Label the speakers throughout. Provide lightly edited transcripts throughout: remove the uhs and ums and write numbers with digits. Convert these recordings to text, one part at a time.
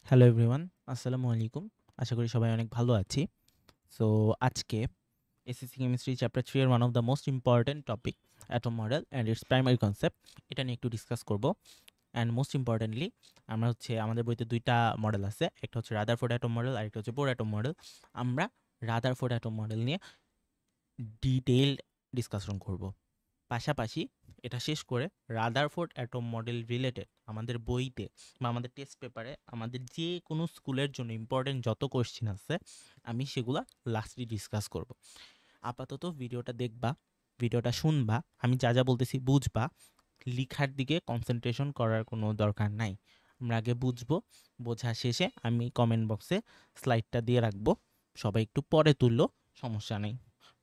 Speaker 1: Hello everyone, আসসালামু আলাইকুম। আশা করি সবাই অনেক ভালো আছি। সো আজকে এসএসসি কেমিস্ট্রি চ্যাপ্টার 3 এর one of the most important topic atom model and it's primary concept এটা নিয়ে একটু ডিসকাস করব। অ্যান্ড মোস্ট ইম্পর্টেন্টলি আমরা আমাদের বইতে দুইটা মডেল আছে, একটা হচ্ছে রাদারফোর্ড অ্যাটম মডেল আর একটা হচ্ছে বোর অ্যাটম মডেল। আমরা রাদারফোর্ড অ্যাটম মডেল নিয়ে ডিটেইলড ডিসকাশন করব। পাশাপাশি এটা শেষ করে রাদারফোর্ড অ্যাটম মডেল রিলেটেড আমাদের বইতে বা আমাদের টেস্ট পেপারে আমাদের যে কোনো স্কুলের জন্য ইম্পর্টেন্ট যত কোয়েশ্চেন আছে আমি সেগুলা লাস্টলি ডিসকাস করব। আপাতত ভিডিওটা দেখবা, ভিডিওটা শুনবা, আমি যা যা বলতেছি বুঝবা, লিখার দিকে কনসেন্ট্রেশন করার কোনো দরকার নাই। আমরা আগে বুঝবো, বোঝা শেষে আমি কমেন্ট বক্সে স্লাইডটা দিয়ে রাখবো, সবাই একটু পরে তুললো সমস্যা নেই।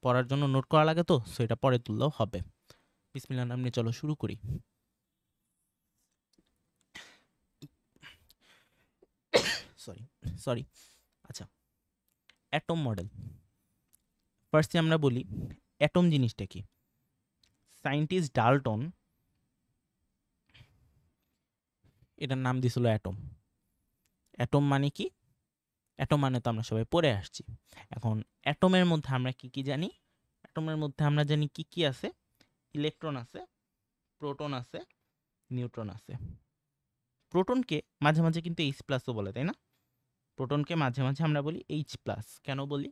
Speaker 1: পড়ার জন্য নোট করা লাগে তো, সো এটা পরে তুললেও হবে। বিসমিল্লাহ নাম নিয়ে চলো শুরু করি। সরি সরি আচ্ছা, অ্যাটম মডেল। ফার্স্টে আমরা বলি অ্যাটম জিনিসটা কি। সায়েন্টিস্ট ডাল্টন এটার নাম দিয়েছিল অ্যাটম। অ্যাটম মানে কি? অ্যাটম মানে তো আমরা সবাই পড়ে আসছি। এখন অ্যাটমের মধ্যে আমরা কি কি জানি? অ্যাটমের মধ্যে আমরা জানি কি কি আছে। ইলেকট্রন আছে, প্রোটন আছে, নিউট্রন আছে। প্রোটনকে মাঝে মাঝে কিন্তু এইচ প্লাসও বলে, তাই না? প্রোটনকে মাঝে মাঝে আমরা বলি এইচ প্লাস। কেন বলি?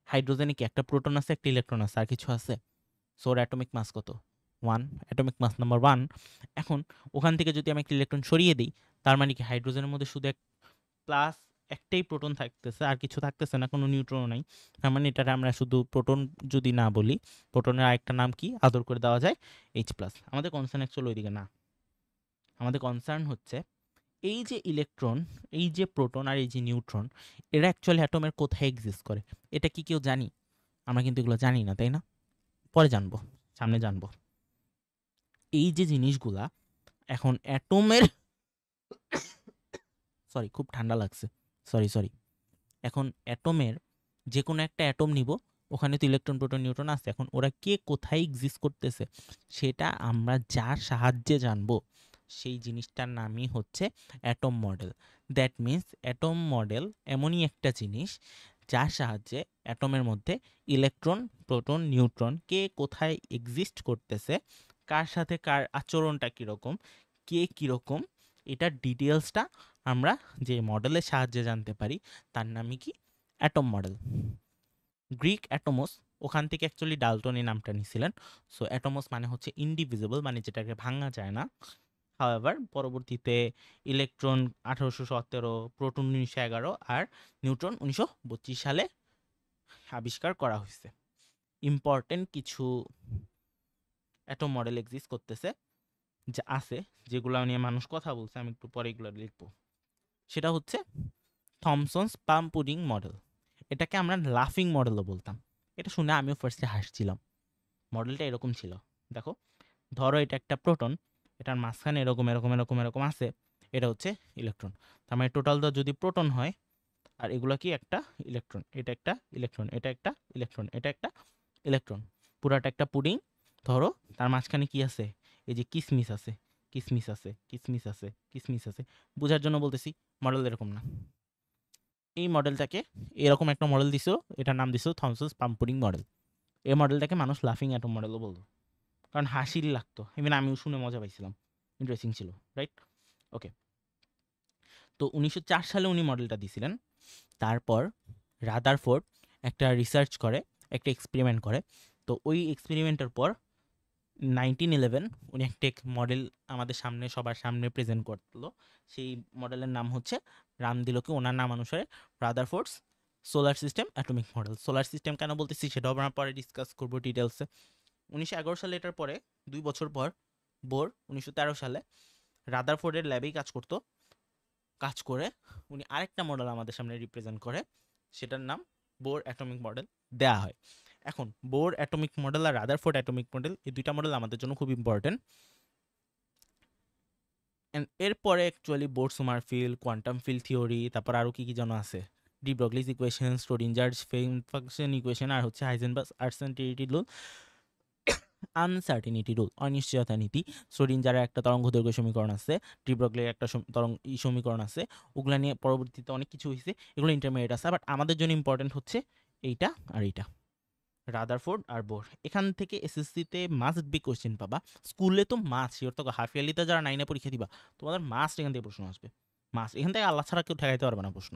Speaker 1: হাইড্রোজেনে কি একটা প্রোটন আছে, একটা ইলেকট্রন আছে, আর কিছু আছে? সোর অ্যাটমিক মাস কত? 1, অ্যাটমিক মাস নাম্বার 1। এখন ওখান থেকে যদি আমি একটা ইলেকট্রন সরিয়ে দিই, তার মানে কি হাইড্রোজেনের মধ্যে শুধু এক প্লাস একটাই প্রোটন থাকতেছে, আর কিছু থাকতেছে না, কোনো নিউট্রনও নাই। তার মানে এটাকে আমরা শুধু প্রোটন যদি না বলি, প্রোটনের আরেকটা নাম কি আদর করে দেওয়া যায়? H plus. আমাদের কনসার্ন অ্যাকচুয়ালি ওইদিকে না, আমাদের কনসার্ন হচ্ছে এই যে ইলেকট্রন, এই যে প্রোটন আর এই যে নিউট্রন, এরা অ্যাকচুয়ালি অ্যাটমের কোথায় এক্সিস্ট করে। এটা কি কেউ জানি? আমরা কিন্তু এগুলো জানি না, তাই না? পরে জানবো, সামনে জানবো। এই যে জিনিসগুলা এখন অ্যাটমের সরি খুব ঠান্ডা লাগছে, সরি সরি। এখন অ্যাটমের যে কোনো একটা অ্যাটম নিব, ওখানে তো ইলেকট্রন প্রোটন নিউট্রন আছে। এখন ওরা কে কোথায় এক্সিস্ট করতেছে সেটা আমরা যার সাহায্যে জানবো, সেই জিনিসটার নামই হচ্ছে atom model. That means atom model এমনই একটা জিনিস যার সাহায্যে অ্যাটমের মধ্যে ইলেকট্রন প্রোটন নিউট্রন কে কোথায় এক্সিস্ট করতেছে, কার সাথে কার আচরণটা কীরকম, কে কীরকম, এটার ডিটেলসটা আমরা যে মডেলের সাহায্যে জানতে পারি, তার নামই কি? Atom model. গ্রিক অ্যাটমোস, ওখান থেকে অ্যাকচুয়ালি ডাল্টন এই নামটা নিয়েছিলেন। সো অ্যাটমোস মানে হচ্ছে ইনডিভিজিবল, মানে যেটাকে ভাঙা যায় না। হাওয়েভার পরবর্তীতে ইলেকট্রন 1817, প্রোটন 1911 আর নিউট্রন 1932 সালে আবিষ্কার করা হয়েছে। ইম্পর্টেন্ট কিছু অ্যাটম মডেল এক্সিস্ট করতেছে, যা আছে, যেগুলো নিয়ে মানুষ কথা বলছে, আমি একটু পরে এগুলো লিখবো। সেটা হচ্ছে থমসনস পাম পুডিং মডেল। এটাকে আমরা লাফিং মডেলও বলতাম। এটা শুনে আমিও ফার্স্টে হাসছিলাম। মডেলটা এরকম ছিল, দেখো, ধরো এটা একটা প্রোটন, এটার মাঝখানে এরকম এরকম এরকম এরকম আছে, এটা হচ্ছে ইলেকট্রন। তার মানে টোটাল যদি প্রোটন হয়, আর এগুলো কি একটা ইলেকট্রন, এটা একটা ইলেকট্রন, এটা একটা ইলেকট্রন, এটা একটা ইলেকট্রন, পুরাটা একটা পুডিং। ধরো তার মাঝখানে কি আছে? এই যে কিসমিস আছে, কিসমিস আছে, কিসমিস আছে, কিসমিস আছে। বোঝার জন্য বলতেছি, মডেল এরকম না। এই মডেলটাকে এরকম একটা মডেল দিছিল, এটার নাম দিছিল থমসন্স পাম্পুডিং মডেল। এই মডেলটাকে মানুষ লাফিং অ্যাটম মডেলও বলতো, কারণ হাসির লাগতো, ইভেন আমিও শুনে মজা পাইছিলাম, ইন্টারেস্টিং ছিল, রাইট? ওকে। তো 1904 সালে উনি মডেলটা দিছিলেন। তারপর রাদারফোর্ড একটা রিসার্চ করে, একটা এক্সপেরিমেন্ট করে। তো ওই এক্সপেরিমেন্টের পর 1911 উনি একটা মডেল আমাদের সামনে, সবার সামনে প্রেজেন্ট করলো। সেই মডেলের নাম হচ্ছে, রাম দিল কি ওনার নাম অনুসারে, Rutherford's solar system atomic model. Solar system কেন বলতেছি সেটাও আমরা পরে ডিসকাস করবো ডিটেলসে। 1911 সালে এটার পরে 2 বছর পর বোর 1913 সালে রাদারফোর্ডের ল্যাবেই কাজ করতো। কাজ করে উনি আরেকটা মডেল আমাদের সামনে রিপ্রেজেন্ট করে, সেটার নাম বোর অ্যাটমিক মডেল দেয়া হয়। এখন বোর অ্যাটমিক মডেল আর রাদারফোর্ড অ্যাটমিক মডেল, এই দুইটা মডেল আমাদের জন্য খুব ইম্পর্টেন্ট। এরপরে actually Bohr Sommerfeld, quantum field theory, তারপর আরও কি কি যেন আছে, de Broglie's equation, Schrodinger function equation, আর হচ্ছে Heisenberg uncertainty rule, uncertainty rule, অনিশ্চয়তা নীতি। শ্রোডিঞ্জারের একটা তরঙ্গদৈর্ঘ্য সমীকরণ আছে, ডি ব্রগলির একটা সমীকরণ আছে, ওগুলা নিয়ে পরবর্তীতে অনেক কিছু হয়েছে, এগুলো ইন্টারমিডিয়েট আছে। বাট আমাদের জন্য ইম্পর্টেন্ট হচ্ছে এইটা আর এইটা, রাদারফোর্ড আর বোর। এখান থেকে এসএসসিতে মাস্ট বি কোশ্চেন পাবা। স্কুলে তো মাস্ট, শিওর তো হাফ ইয়ারলিতে যারা 9-এ পরীক্ষা দিবা তোমাদের মাস্ট এখান থেকে প্রশ্ন আসবে, মাস্ট। এখান থেকে আল্লাহ ছাড়া কেউ ঠেকাইতে পারবে না প্রশ্ন।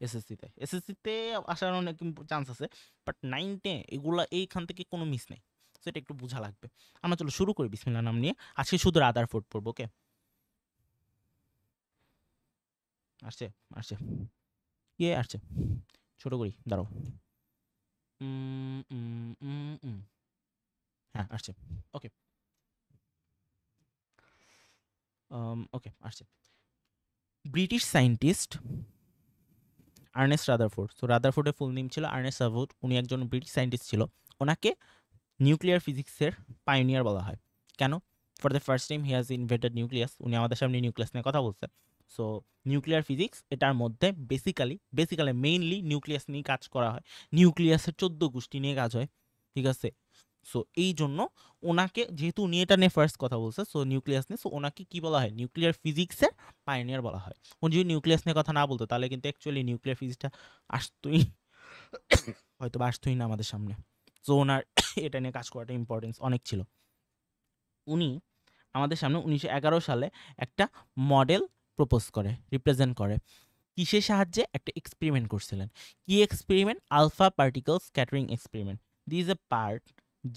Speaker 1: এসএসসিতে আসার অনেক চান্স আছে, বাট 9-10 এগুলা এইখান থেকে কোনো মিস নেই, সেটা একটু বোঝা লাগবে। আমরা চলো শুরু করি বিসমিল্লাহ নাম নিয়ে। আজকে শুধু রাদারফোর্ড পড়বো, ওকে? আসছে আসছে আসছে, ছোট করি, দাঁড়াও। হ্যাঁ আসছে, ওকে। ওকে আসছে। British scientist Ernst Rutherford. তো রাদারফোর্ডের ফুল নেম ছিল আর্নেস্ট রাদারফোর্ড। উনি একজন ব্রিটিশ সায়েন্টিস্ট ছিল। ওনাকে নিউক্লিয়ার ফিজিক্সের পাইওনিয়ার বলা হয়। কেন? For the first time he has invented nucleus. উনি আমাদের সামনে নিউক্লিয়াস নিয়ে কথা বলছে। সো নিউক্লিয়ার ফিজিক্স এটার মধ্যে বেসিক্যালি মেইনলি নিউক্লিয়াস নিয়ে কাজ করা হয়। নিউক্লিয়াসের 14 গোষ্ঠী নিয়ে কাজ হয়, ঠিক আছে? সো এই জন্য ওনাকে, যেহেতু উনি এটা নিয়ে ফার্স্ট কথা বলছে, সো নিউক্লিয়াস নিয়ে, সো ওনাকে কি বলা হয়? নিউক্লিয়ার ফিজিক্সের পাইওনিয়ার বলা হয়। উনি যদি নিউক্লিয়াস নিয়ে কথা না বলতো তাহলে কিন্তু অ্যাকচুয়ালি নিউক্লিয়ার ফিজিক্সটা আসতোই হয়তো বা আসতোই না আমাদের সামনে। সো ওনার এটা নিয়ে কাজ করাটা ইম্পর্টেন্স অনেক ছিল। উনি আমাদের সামনে 1911 সালে একটা মডেল প্রপোজ করে, রিপ্রেজেন্ট করে। কিসের সাহায্যে? একটা এক্সপেরিমেন্ট করছিলেন। কি experiment? Alpha particle scattering experiment. This a part,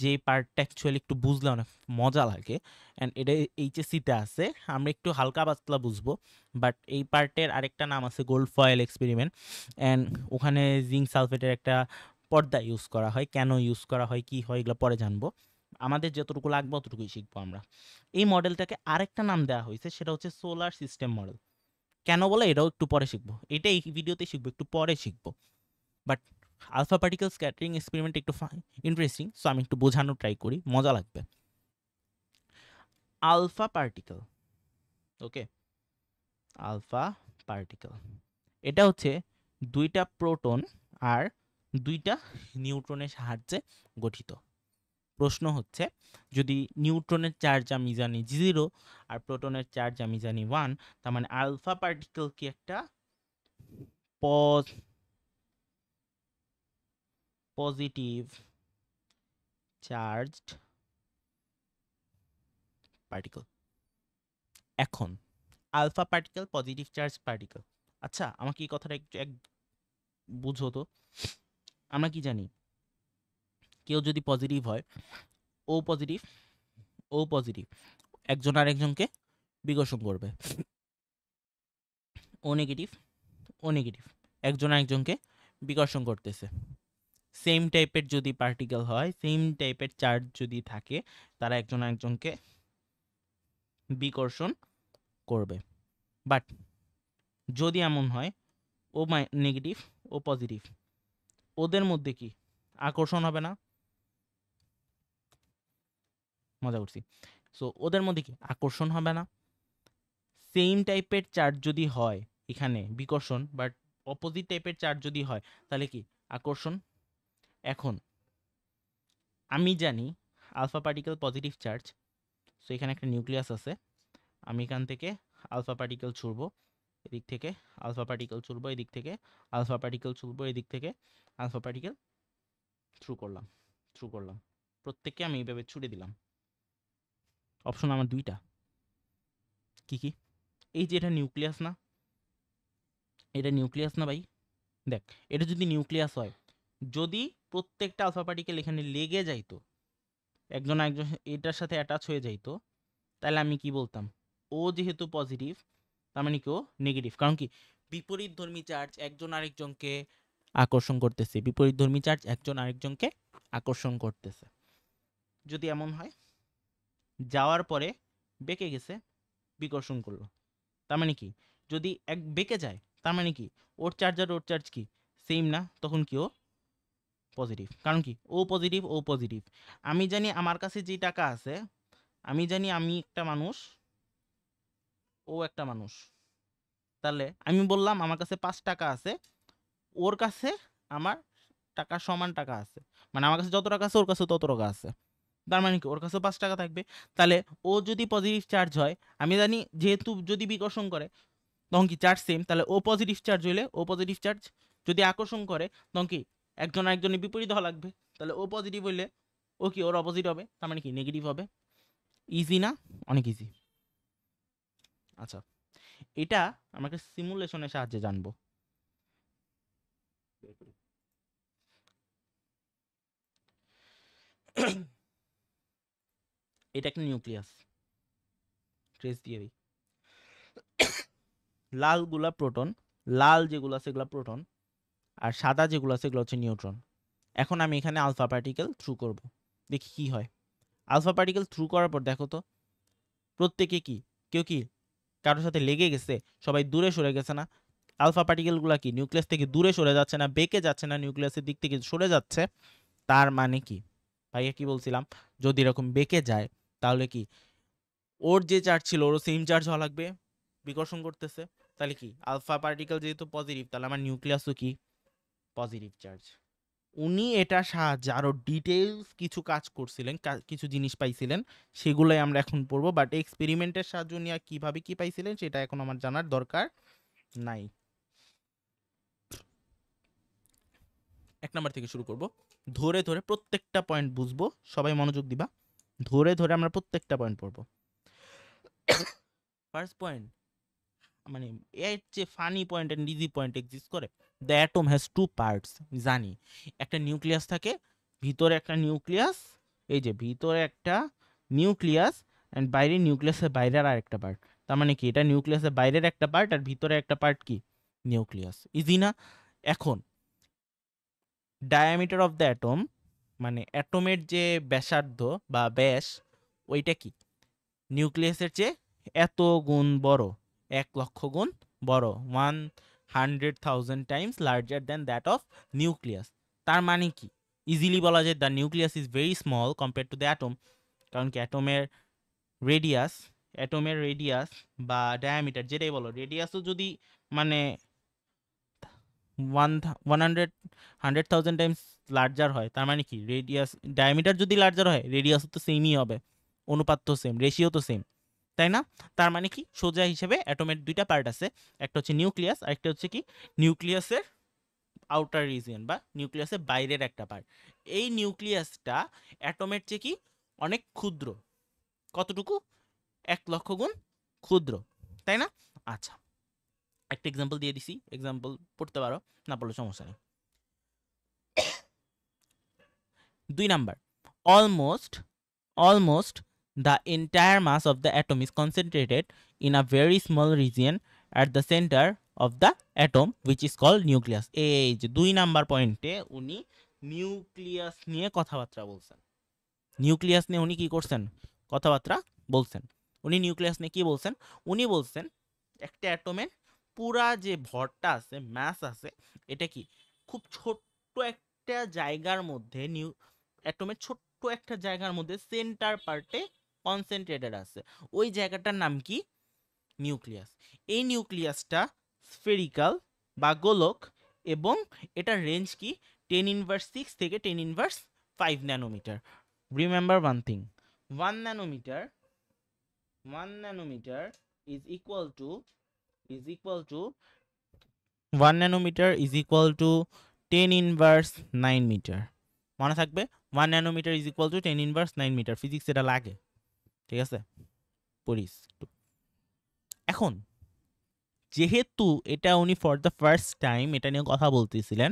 Speaker 1: যে পার্টটা অ্যাকচুয়ালি একটু বুঝলে অনেক মজা লাগে, অ্যান্ড এটা এইচএসসিতে আছে, আমরা একটু হালকা পাতলা বুঝবো। বাট এই পার্টের আরেকটা নাম আছে গোল্ড ফয়েল এক্সপেরিমেন্ট, অ্যান্ড ওখানে জিঙ্ক সালফেটের একটা পর্দা ইউজ করা হয়। কেন ইউজ করা হয়, কি হয়, এগুলো পরে জানবো। আমাদের যতটুকু লাগবে অতটুকুই শিখবো আমরা। এই মডেলটাকে আরেকটা নাম দেওয়া হয়েছে, সেটা হচ্ছে সোলার সিস্টেম মডেল। কেন বলে এটাও একটু পরে শিখবো, এটা এই ভিডিওতে শিখবো, একটু পরে শিখবো। But alpha particle scattering experiment একটু ইন্টারেস্টিং, সো আমি একটু বোঝানোর ট্রাই করি, মজা লাগবে। Alpha particle, okay, alpha particle এটা হচ্ছে দুইটা প্রোটন আর দুইটা নিউট্রনের সাহায্যে গঠিত। প্রশ্ন হচ্ছে, যদি নিউট্রনের চার্জ আমি জানি 0 আর প্রোটনের চার্জ আমি জানি 1, তার মানে আলফা পার্টিকেল কি একটা পজিটিভ চার্জড পার্টিকেল। এখন alpha particle positive charge particle, আচ্ছা আমাকে এই কথাটা একটু বুঝো তো। আমরা কি জানি, কেউ যদি পজিটিভ হয়, ও পজিটিভ, ও পজিটিভ, একজন আরেকজনকে বিকর্ষণ করবে। ও নেগেটিভ, ও নেগেটিভ, একজন আরেকজনকে বিকর্ষণ করতেছে। সেম টাইপের যদি পার্টিকেল হয়, সেম টাইপের চার্জ যদি থাকে, তারা একজন আরেকজনকে বিকর্ষণ করবে। বাট যদি এমন হয় ও নেগেটিভ, ও পজিটিভ, ওদের মধ্যে কি আকর্ষণ হবে না? মজা করছি। সো ওদের মধ্যে কি আকর্ষণ হবে না? সেম টাইপের চার্জ যদি হয় এখানে বিকর্ষণ, বাট অপোজিট টাইপের চার্জ যদি হয় তাহলে কি আকর্ষণ। এখন আমি জানি alpha particle positive charge, so এখানে একটা নিউক্লিয়াস আছে। আমি এখান থেকে আলফা পার্টিকেল ছুড়বো এদিক থেকে, আলফা পার্টিকেল ছুড়বো এদিক থেকে, আলফা পার্টিকেল ছুড়বো এদিক থেকে, আলফা পার্টিকেল থ্রু করলাম, প্রত্যেককে আমি এইভাবে ছুড়ে দিলাম। অপশন আমার দুইটা, কি কি? এই যে এটা নিউক্লিয়াস না, এটা নিউক্লিয়াস না ভাই? দেখ, এটা যদি নিউক্লিয়াস হয়, যদি প্রত্যেকটা আলফা পার্টিকেল এখানে লেগে যাইতো, একজন একজন এটার সাথে অ্যাটাচ হয়ে যাইতো, তাহলে আমি কি বলতাম? ও যেহেতু পজিটিভ, তার মানে কি ও নেগেটিভ। কারণ কি, বিপরীতধর্মী চার্জ একজন আরেকজনকে আকর্ষণ করতেছে, বিপরীতধর্মী চার্জ একজন আরেকজনকে আকর্ষণ করতেছে। যদি এমন হয়, যাওয়ার পরে বেঁকে গেছে, বিকর্ষণ করলো, তার মানে কি, যদি এক বেঁকে যায় তার মানে কি, ওর চার্জ আর ওর চার্জ কি সেম না, তখন কি ও পজিটিভ। কারণ কি, ও পজিটিভ, ও পজিটিভ। আমি জানি আমার কাছে যে টাকা আছে, আমি জানি আমি একটা মানুষ, ও একটা মানুষ, তাহলে আমি বললাম আমার কাছে 5 টাকা আছে, ওর কাছে আমার টাকা সমান টাকা আছে, মানে আমার কাছে যত টাকা আছে ওর কাছে তত টাকা আছে। তার মানে কি ওর কাছেও 5 টাকা থাকবে। তাহলে ও যদি পজিটিভ চার্জ হয়, আমি জানি যেহেতু যদি বিকর্ষণ করে তখন কি চার্জ সেম, তাহলে ও পজিটিভ চার্জ হইলে ও পজিটিভ চার্জ যদি আকর্ষণ করে তখন কি একজন আরেকজনের বিপরীত হওয়া লাগবে। তাহলে ও পজিটিভ হইলে ও কি ওর অপোজিট হবে, তার মানে কি নেগেটিভ হবে। ইজি না? অনেক ইজি। আচ্ছা, এটা আমাকে সিমুলেশনের সাহায্যে জানবো। এটা একটা নিউক্লিয়াস, ট্রেস দিয়ে দিই। লালগুলা প্রোটন, লাল যেগুলো আছে সেগুলো প্রোটন, আর সাদা যেগুলো আছে সেগুলো হচ্ছে নিউট্রন। এখন আমি এখানে আলফা পার্টিকেল থ্রু করব, দেখি কি হয়। আলফা পার্টিকেল থ্রু করার পর দেখো তো প্রত্যেকে কি, কেউ কি কারোর সাথে লেগে গেছে, সবাই দূরে সরে গেছে না? আলফা পার্টিকেলগুলো কি নিউক্লিয়াস থেকে দূরে সরে যাচ্ছে না, বেঁকে যাচ্ছে না, নিউক্লিয়াসের দিক থেকে সরে যাচ্ছে। তার মানে কি ভাইয়া কি বলছিলাম, যদি এরকম বেঁকে যায় তাহলে কি ওর যে চার্জ ছিল ওরও সেম চার্জ হওয়া লাগবে, বিকর্ষণ করতেছে। তাহলে কি আলফা পার্টিকেল যেহেতু পজিটিভ, তাহলে আমার নিউক্লিয়াসও কি পজিটিভ চার্জ। উনি এটা সাহায্যে আরো ডিটেইলস কিছু কাজ করছিলেন, কিছু জিনিস পাইছিলেন, সেগুলোই আমরা এখন পড়বো। বাট এক্সপেরিমেন্টের সাহায্যে উনি কিভাবে কি পাইছিলেন সেটা এখন আমার জানার দরকার নাই। 1 নাম্বার থেকে শুরু করব, ধরে ধরে প্রত্যেকটা পয়েন্ট বুঝবো, সবাই মনোযোগ দিবা, ধরে ধরে আমরা প্রত্যেকটা পয়েন্ট পড়বো। ফার্স্ট পয়েন্ট, মানে এর যে funny point and easy point exist করে। The atom has two parts, জানি একটা নিউক্লিয়াস থাকে, ভিতরে একটা নিউক্লিয়াস, এই যে ভিতরে একটা নিউক্লিয়াস এন্ড বাইরে নিউক্লিয়াসের বাইরের আর একটা পার্ট। তার মানে কি এটা নিউক্লিয়াসের বাইরের একটা পার্ট আর ভিতরে একটা পার্ট কি নিউক্লিয়াস। ইজি না? এখন ডায়ামিটার অফ দ্য অ্যাটম, মানে অ্যাটমের যে ব্যাসার্ধ বা ব্যাস, ওইটা কি নিউক্লিয়াসের চেয়ে এত গুণ বড়, 1,00,000 গুণ বড়, 100,000 Times larger than that of nucleus. তার মানে কি ইজিলি বলা যায় the nucleus is very small compare to the atom. কারণ কি রেডিয়াস অ্যাটমের রেডিয়াস বা ডায়ামিটার যেটাই বলো, রেডিয়াসও যদি মানে 100,000 টাইমস লার্জার হয়, তার মানে কি রেডিয়াস ডায়ামিটার যদি লার্জার হয় রেডিয়াসও তো সেমই হবে, অনুপাত তো সেম, রেশিও তো সেম, তাই না? তার মানে কি সোজা হিসেবে অ্যাটমের দুইটা পার্ট আছে, একটা হচ্ছে নিউক্লিয়াস আর একটা হচ্ছে কি নিউক্লিয়াসের আউটার রিজিয়ন বা নিউক্লিয়াসের বাইরের একটা পার্ট। এই নিউক্লিয়াসটা অ্যাটমের চেয়ে কি অনেক ক্ষুদ্র, কতটুকু? 1,00,000 গুণ ক্ষুদ্র, তাই না? আচ্ছা, একটা এক্সাম্পল দিয়ে দিছি, এক্সাম্পল পড়তে পারো, না পড়লে সমস্যা নেই। 2 number, almost the entire mass of the atom is concentrated in a very small region at the center of the atom which is called nucleus. এই যে 2 নাম্বার পয়েন্টে উনি নিউক্লিয়াস নিয়ে কথাবার্তা বলছেন, নিউক্লিয়াস নিয়ে উনি কি করছেন কথাবার্তা বলছেন। উনি নিউক্লিয়াস নিয়ে কি বলছেন? উনি বলছেন একটা অ্যাটমের পুরা যে ভরটা আছে, ম্যাস আছে, এটা কি খুব ছোট্ট একটা জায়গার মধ্যে, অ্যাটমের ছোট্ট একটা জায়গার মধ্যে সেন্টার পার্টে কনসেন্ট্রেটেড আছে। ওই জায়গাটার নাম কি? নিউক্লিয়াস। এই নিউক্লিয়াসটা স্ফেরিক্যাল বা গোলক, এবং এটার রেঞ্জ কি 10⁻⁶ থেকে 10⁻⁵ nanometre. Remember one thing, 1 nanometre is equal to 1 nanometre is equal to 10⁹ metre. মনে থাকবে 1 nanometre is equal to 10⁹ metre. Physics এটা লাগে, ঠিক আছে? পড়িস। এখন যেহেতু এটা উনি ফর দ্য ফার্স্ট টাইম এটা নিয়ে কথা বলতেছিলেন,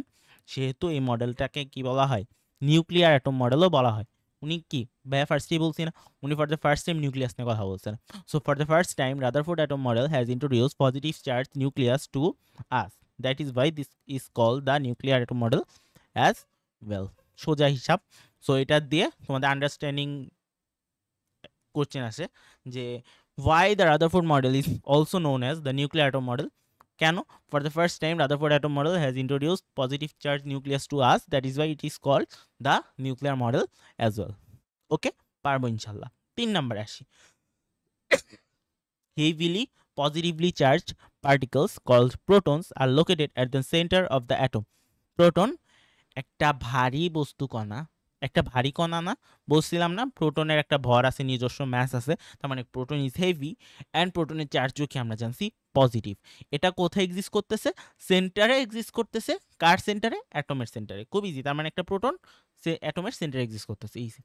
Speaker 1: সেহেতু এই মডেলটাকে কি বলা হয়? নিউক্লিয়ার অ্যাটম মডেলও বলা হয়। উনি কি ভাইয়া ফার্স্টেই বলছি না, উনি for the first time nucleus নিয়ে কথা বলছেন। So for the first time Rutherford atom model has introduced positive charge nucleus to us, that is why this is called the nuclear atom model as well. সোজা হিসাব। So এটা দিয়ে তোমাদের understanding question আসে যে why the Rutherford model is also known as the nuclear atom model. কেন? For the first time Rutherford atom model has introduced positive charge nucleus to us, that is why it is called the nuclear model as well. ওকে, পারবো ইনশাল্লাহ। 3 number আসি, heavily positively charged particles called protons are located at the center of the atom. Proton একটা ভারী বস্তু কণা, একটা ভারী কণা না, বলছিলাম না প্রোটনের একটা ভর আছে, নিজস্ব ম্যাস আছে, তার মানে প্রোটন ইজ হেভি অ্যান্ড প্রোটনের চার্জও কি আমরা জানছি পজিটিভ। এটা কোথায় এক্সিস্ট করতেছে? সেন্টারে এক্সিস্ট করতেছে। কার সেন্টারে? অ্যাটমের সেন্টারে। খুব ইজি, তার মানে একটা প্রোটন সে অ্যাটমের সেন্টারে এক্সিস্ট করতেছে, ইজি।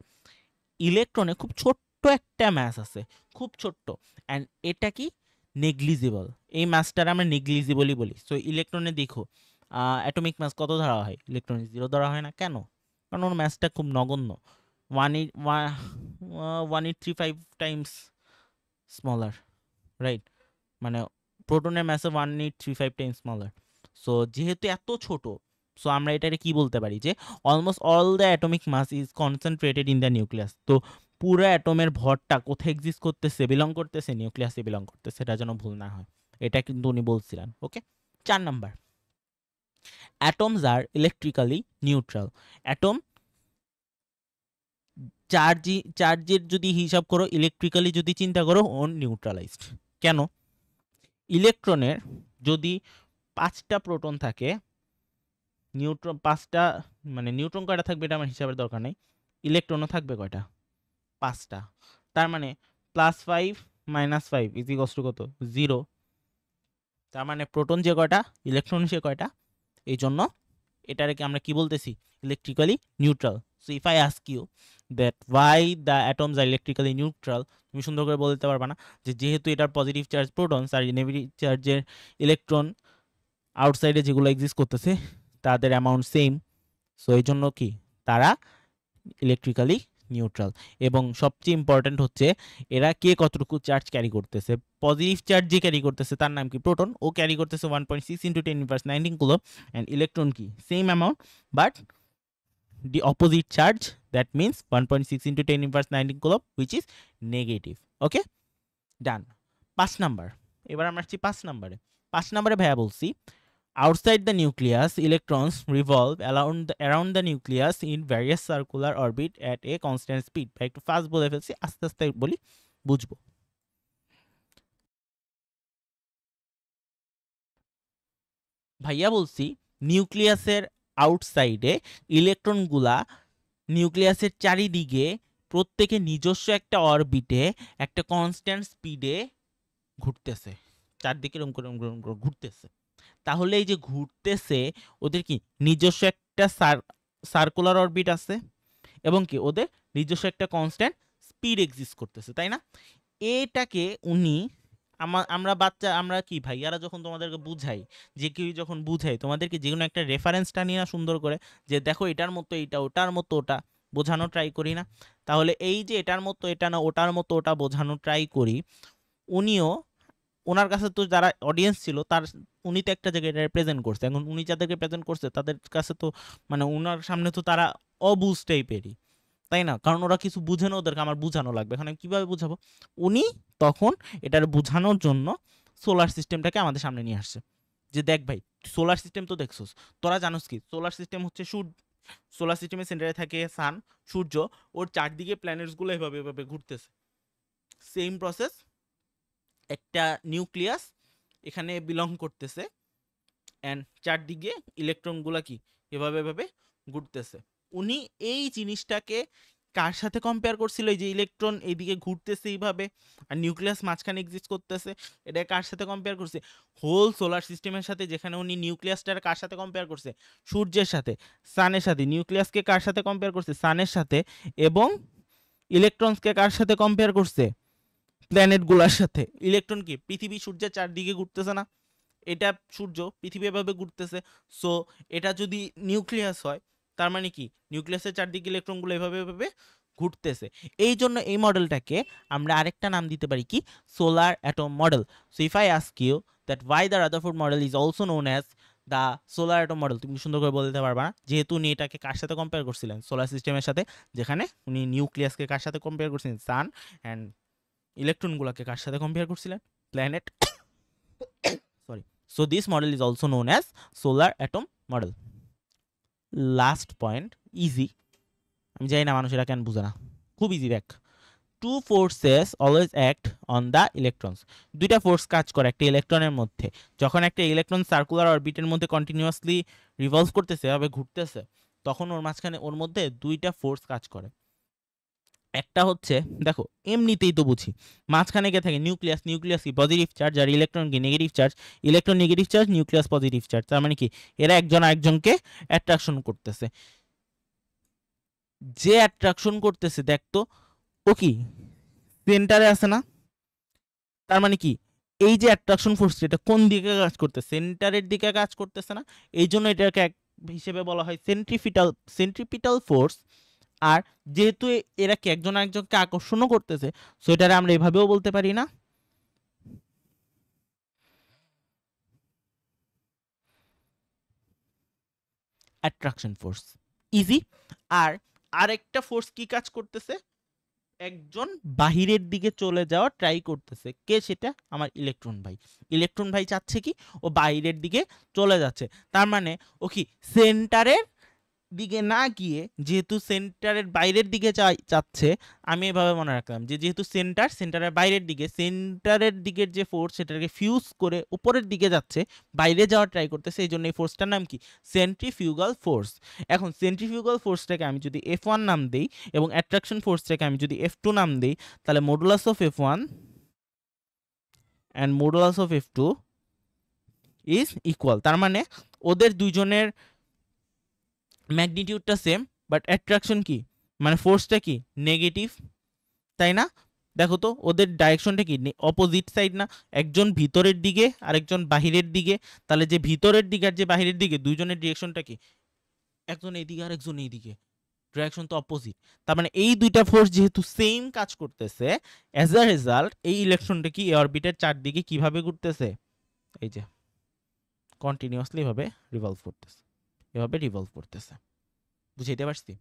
Speaker 1: ইলেকট্রনে খুব ছোট্ট একটা ম্যাস আছে, খুব ছোট্ট, অ্যান্ড এটা কি নেগলিজিবল। এই ম্যাসটার আমরা নেগলিজিবলই বলি। সো ইলেকট্রনে দেখো অ্যাটমিক ম্যাস কত ধরা হয়? ইলেকট্রনে 0 ধরা হয় না। কেন? কারণ ওর ম্যাসটা খুব নগণ্য, 1835 টাইমস স্মলার, রাইট? মানে প্রোটনের ম্যাসে 1835 টাইমস স্মলার। সো যেহেতু এত ছোট, সো আমরা এটাকে কি বলতে পারি যে almost all the atomic mass is concentrated in the nucleus. তো পুরো অ্যাটমের ভরটা কোথায় এক্সিস্ট করতেছে? বিলং করতেছে নিউক্লিয়াসে বিলং করতেছে, এটা যেন ভুল না হয়। এটা কিন্তু উনি বলছিলেন। ওকে, 4 number, atoms are electrically neutral. Atom চার্জের যদি হিসাব করো, ইলেকট্রিক্যালি যদি চিন্তা করো, অন নিউট্রালাইজড। কেন? ইলেকট্রনের যদি 5টা প্রোটন থাকে, নিউট্রন 5টা, মানে নিউট্রন কয়টা থাকবে এটা আমার হিসাবের দরকার নেই, ইলেকট্রনও থাকবে কয়টা? 5টা। তার মানে +5 -5 ইজ ইকুয়ালস টু কত? 0। তার মানে প্রোটন যে কয়টা, ইলেকট্রন সে কয়টা। এই জন্য এটাকে আমরা কি বলতেছি? Electrically neutral. So if I ask you that why the atoms are electrically neutral, তুমি সুন্দর করে বলতে পারবা না যে যেহেতু এটার পজিটিভ চার্জ প্রোটনস আর নেগেটিভ চার্জের ইলেকট্রন আউটসাইডে যেগুলো এক্সিস্ট করতেছে তাদের অ্যামাউন্ট সেম। সো এই জন্য কি তারা ইলেকট্রিক্যালি নিউট্রাল। এবং সবচেয়ে ইম্পর্ট্যান্ট হচ্ছে এরা কে কতটুকু চার্জ ক্যারি করতেছে। পজিটিভ চার্জ যে ক্যারি করতেছে তার নাম কি? প্রোটন। ও ক্যারি করতেছে 1.6 × 10⁻19 কুলম, অ্যান্ড ইলেকট্রন কি? Same amount, but the opposite charge, that means 1.6 × 10⁻19 coulomb, which is negative. Okay, done. 5 number, এবার আমরা আসছি 5 নাম্বারে। 5 নাম্বারে ভাইয়া বলছি outside the nucleus electrons revolve around the nucleus in various circular orbit at a constant speed। ভাই একটু fast বলে ফেলছি, আস্তে আস্তে বলি, বুঝবো। ভাইয়া বলছি নিউক্লিয়াসের আউটসাইডে ইলেকট্রনগুলা নিউক্লিয়াসের চারিদিকে প্রত্যেকে নিজস্ব একটা অরবিটে একটা কনস্ট্যান্ট স্পিডে ঘুরতেছে, চারদিকে এরকম করে ঘুরতেছে। তাহলে এই যে ঘুরতেছে, ওদের কি নিজস্ব একটা সার্কুলার অরবিট আছে এবং কি ওদের নিজস্ব একটা কনস্ট্যান্ট স্পিড এক্সিস্ট করতেছে, তাই না? এটাকে উনি আমরা বাচ্চা, আমরা কি ভাইয়ারা যখন তোমাদেরকে বুঝাই, যে কেউ যখন বুঝাই তোমাদেরকে যে কোনো একটা রেফারেন্সটা নিয়ে না সুন্দর করে, যে দেখো এটার মতো এইটা, ওটার মতো ওটা, বোঝানো ট্রাই করি না? তাহলে এই যে এটার মতো এটা না, ওটার মতো ওটা বোঝানো ট্রাই করি, উনিও ওনার কাছে তো যারা অডিয়েন্স ছিল তার, উনি তো একটা জায়গায় প্রেজেন্ট করছে, এখন উনি যাদেরকে প্রেজেন্ট করছে তাদের কাছে তো মানে ওনার সামনে তো তারা অবুঝ টাইপেরই, তাই না? কারণ ওরা কিছু বুঝে না, ওদেরকে আমার বুঝানো লাগবে। এখন আমি কীভাবে বুঝাবো? উনি তখন এটার বুঝানোর জন্য সোলার সিস্টেমটাকে আমাদের সামনে নিয়ে আসছে, যে দেখ ভাই সোলার সিস্টেম তো দেখছোস, তোরা জানোস কি সোলার সিস্টেম হচ্ছে সোলার সিস্টেমের সেন্টারে থাকে সান, সূর্য, ওর চারদিকে প্ল্যানেটসগুলো এভাবে এভাবে ঘুরতেছে। সেম প্রসেস, একটা নিউক্লিয়াস এখানে বিলং করতেছে, অ্যান্ড চারদিকে ইলেকট্রনগুলো কি এভাবে এভাবে ঘুরতেছে। উনি এই জিনিসটাকে কার সাথে কম্পেয়ার করছিল? এই যে ইলেকট্রন এইদিকে ঘুরতেছে এইভাবে আর নিউক্লিয়াস মাঝখানে এক্সিস্ট করতেছে, এটা কার সাথে কম্পেয়ার করছে? হোল সোলার সিস্টেমের সাথে। যেখানে উনি নিউক্লিয়াসটার কার সাথে কম্পেয়ার করছে? সূর্যের সাথে, সানের সাথে। নিউক্লিয়াসকে কার সাথে কম্পেয়ার করছে? সানের সাথে। এবং ইলেকট্রনসকে কার সাথে কম্পেয়ার করছে? প্ল্যানেটগুলোর সাথে। ইলেকট্রন কি পৃথিবী সূর্যের চারদিকে ঘুরতেছে না? এটা সূর্য পৃথিবী এভাবে ঘুরতেছে। সো এটা যদি নিউক্লিয়াস হয়, তার মানে কি নিউক্লিয়াসের চারদিকে ইলেকট্রনগুলো এভাবে এভাবে ঘুরতেছে। এই জন্য এই মডেলটাকে আমরা আরেকটা নাম দিতে পারি কি? Solar atom model. So if I ask you that why the Rutherford model is also known as the solar atom model, তুমি সুন্দর করে বলতে পারবা না, যেহেতু উনি এটাকে কার সাথে কম্পেয়ার করছিলেন? সোলার সিস্টেমের সাথে। যেখানে উনি নিউক্লিয়াসকে কার সাথে কম্পেয়ার করছিলেন? সান। অ্যান্ড ইলেকট্রনগুলোকে কার সাথে কম্পেয়ার করছিলেন? Planet. Sorry. So this model is also known as solar atom model. Last point, easy. আমি জানি না মানুষেরা কেন বুঝে না, খুব ইজি। দেখ, two forces always act on the electrons. দুইটা ফোর্স কাজ করে একটা ইলেকট্রনের মধ্যে। যখন একটা ইলেকট্রন সার্কুলার অরবিটের মধ্যে কন্টিনিউয়াসলি রিভলভ করতেছে, এভাবে ঘুরতেছে, তখন ওর মাঝখানে ওর মধ্যে দুইটা ফোর্স কাজ করে। একটা হচ্ছে দেখো এমনিতেই তো বুঝি, মাঝখানে কে থাকে নিউক্লিয়াস, নিউক্লিয়াস কি পজিটিভ চার্জ আর ইলেকট্রন কি negative charge, electron negative charge, nucleus positive charge, তার মানে কি এরা একজন আরেকজনকে অ্যাট্রাকশন করতেছে। যে অ্যাট্রাকশন করতেছে দেখতো ও কি সেন্টারে আছে না, তার মানে কি এই যে অ্যাট্রাকশন ফোর্স এটা কোন দিকে কাজ করতেছে, সেন্টারের দিকে কাজ করতেছে না, এই জন্য এটাকে এক হিসেবে বলা হয় সেন্ট্রিপিটাল ফোর্স। আর যেহেতু এরা কি একজন আরেকজনকে আকর্ষণও করতেছে, সো এটারে আমরা এভাবেও বলতে পারি না অ্যাট্রাকশন ফোর্স, ইজি। আর আরেকটা ফোর্স কি কাজ করতেছে, একজন বাহিরের দিকে চলে যাওয়া ট্রাই করতেছে, কে সেটা আমার ইলেকট্রন ভাই। ইলেকট্রন ভাই চাচ্ছে কি ও বাইরের দিকে চলে যাচ্ছে, তার মানে ও কি সেন্টারের দিকে না গিয়ে যেহেতু সেন্টারের বাইরের দিকে যাচ্ছে, আমি এভাবে মনে রাখলাম যে যেহেতু সেন্টারের বাইরের দিকে, সেন্টারের দিকের যে ফোর্স সেটাকে ফিউজ করে উপরের দিকে যাচ্ছে, বাইরে যাওয়ার ট্রাই করতেছে, এই জন্য এই ফোর্সটার নাম কি সেন্ট্রিফিউগাল ফোর্স। এখন সেন্ট্রিফিউগাল ফোর্সটাকে আমি যদি F1 নাম দেই এবং অ্যাট্রাকশন ফোর্সটাকে আমি যদি F2 নাম দেই, তাহলে modulus of F1 and modulus of F2 is equal, তার মানে ওদের দুইজনের ম্যাগনিটিউডটা সেম, বাট অ্যাট্রাকশন কি মানে ফোর্সটা কি নেগেটিভ, তাই না? দেখো তো ওদের ডাইরেকশনটা কি অপোজিট সাইড না, একজন ভিতরের দিকে আরেকজন বাহিরের দিকে, তাহলে যে ভিতরের দিকে আর যে বাহিরের দিকে দুইজনের ডিরেকশনটা কি, একজন এইদিকে আর একজন এইদিকে, ডিরেকশন তো অপোজিট। তার মানে এই দুইটা ফোর্স যেহেতু সেম কাজ করতেছে, অ্যাজ আ রেজাল্ট এই ইলেকট্রনটা কি অরবিটের চারদিকে কিভাবে ঘুরতেছে, এই যে কন্টিনিউয়াসলি এভাবে রিভলভ করতেছে, এভাবে রিভলভ করতেছে। বুঝাইতে পারছি?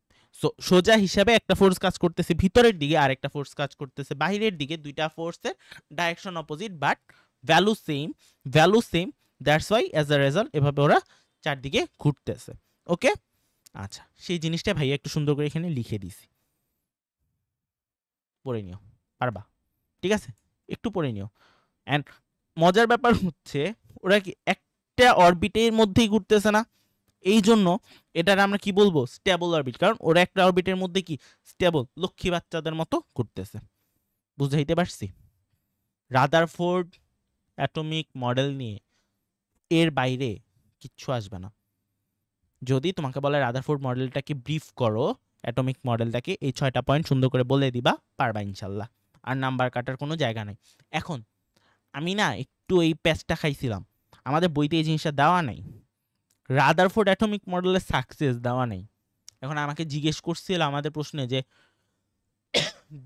Speaker 1: সো সোজা হিসাবে একটা ফোর্স কাজ করতেছে ভিতরের দিকে আর একটা ফোর্স কাজ করতেছে বাহিরের দিকে, দুইটা ফোর্সের direction opposite but value same, that's why as a result এভাবে ওরা চারদিকে ঘুরতেছে। ওকে, আচ্ছা সেই জিনিসটা ভাইয়া একটু সুন্দর করে এখানে লিখে দিছি, পড়ে নিও, পারবা? ঠিক আছে, একটু পড়ে নিও। অ্যান্ড মজার ব্যাপার হচ্ছে ওরা কি একটা অরবিটের মধ্যেই ঘুরতেছে না, এই জন্য এটার আমরা কি বলবো স্টেবল অরবিট, কারণ ওরা একটা অরবিটের মধ্যে কি স্টেবল লক্ষ্মী বাচ্চাদের মতো ঘুরতেছে। বুঝাইতে পারছি? রাদারফোর্ড অ্যাটমিক মডেল নিয়ে এর বাইরে কিচ্ছু আসবে না। যদি তোমাকে বলে রাদারফোর্ড মডেলটাকে ব্রিফ করো, অ্যাটমিক মডেলটাকে, এই 6টা পয়েন্ট সুন্দর করে বলে দিবা, পারবা ইনশাল্লাহ, আর নাম্বার কাটার কোনো জায়গা নাই। এখন আমি না একটু এই প্যাচটা খাইছিলাম, আমাদের বইতে এই জিনিসটা দেওয়া নাই, রাদারফোর্ড অ্যাটমিক মডেলের সাকসেস দেওয়া নেই। এখন আমাকে জিজ্ঞেস করছিল আমাদের প্রশ্নে যে